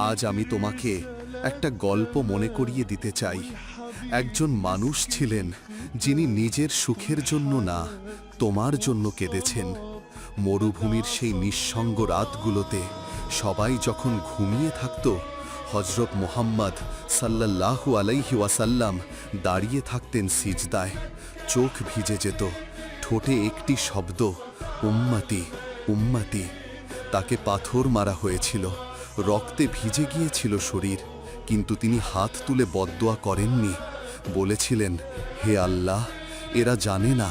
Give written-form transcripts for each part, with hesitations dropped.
আজ আমি তোমাকে একটা গল্প মনে করিয়ে দিতে চাই। একজন মানুষ ছিলেন যিনি নিজের সুখের জন্য না, তোমার জন্য কেঁদেছেন। মরুভূমির সেই নিঃসঙ্গ রাতগুলোতে সবাই যখন ঘুমিয়ে থাকত, হযরত মুহাম্মদ সাল্লাল্লাহু আলাইহি ওয়াসাল্লাম দাঁড়িয়ে থাকতেন সিজদায়। চোখ ভিজে যেত, ঠোঁটে একটি শব্দ, উম্মতি উম্মতি। তাকে পাথর মারা হয়েছিল, রক্তে ভিজে গিয়েছিল শরীর, কিন্তু তিনি হাত তুলে বদদোয়া করেননি। বলেছিলেন, হে আল্লাহ, এরা জানে না।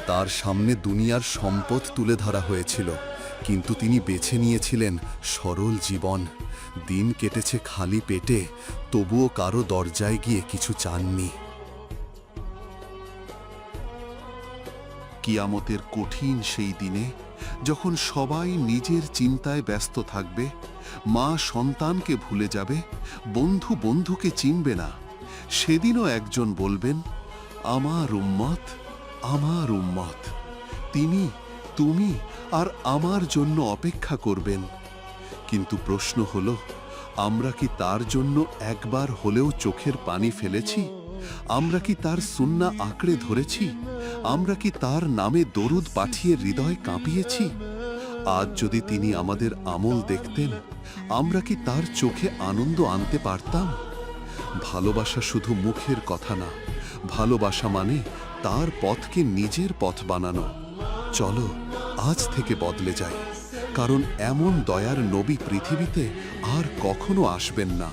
তার সামনে দুনিয়ার সম্পদ তুলে ধরা হয়েছিল, কিন্তু তিনি বেছে নিয়েছিলেন সরল জীবন। দিন কেটেছে খালি পেটে, তবুও কারো দরজায় গিয়ে কিছু চাননি। কিয়ামতের কঠিন সেই দিনে যখন সবাই নিজের চিন্তায় ব্যস্ত থাকবে, মা সন্তানকে ভুলে যাবে, বন্ধু বন্ধুকে চিনবে না, সেদিনও একজন বলবেন, আমার উম্মত, আমার উম্মত। তিনি, তুমি আর আমার জন্য অপেক্ষা করবেন। কিন্তু প্রশ্ন হলো, আমরা কি তার জন্য একবার হলেও চোখের পানি ফেলেছি? আমরা কি তার সুন্নাহ আঁকড়ে ধরেছি? আমরা কি তার নামে দরুদ পাঠিয়ে হৃদয় কাঁপিয়েছি? আজ যদি তিনি আমাদের আমল দেখতেন, আমরা কি তার চোখে আনন্দ আনতে পারতাম? ভালোবাসা শুধু মুখের কথা না, ভালোবাসা মানে তার পথকে নিজের পথ বানানো। চলো আজ থেকে বদলে যাই, কারণ এমন দয়ার নবী পৃথিবীতে আর কখনো আসবেন না।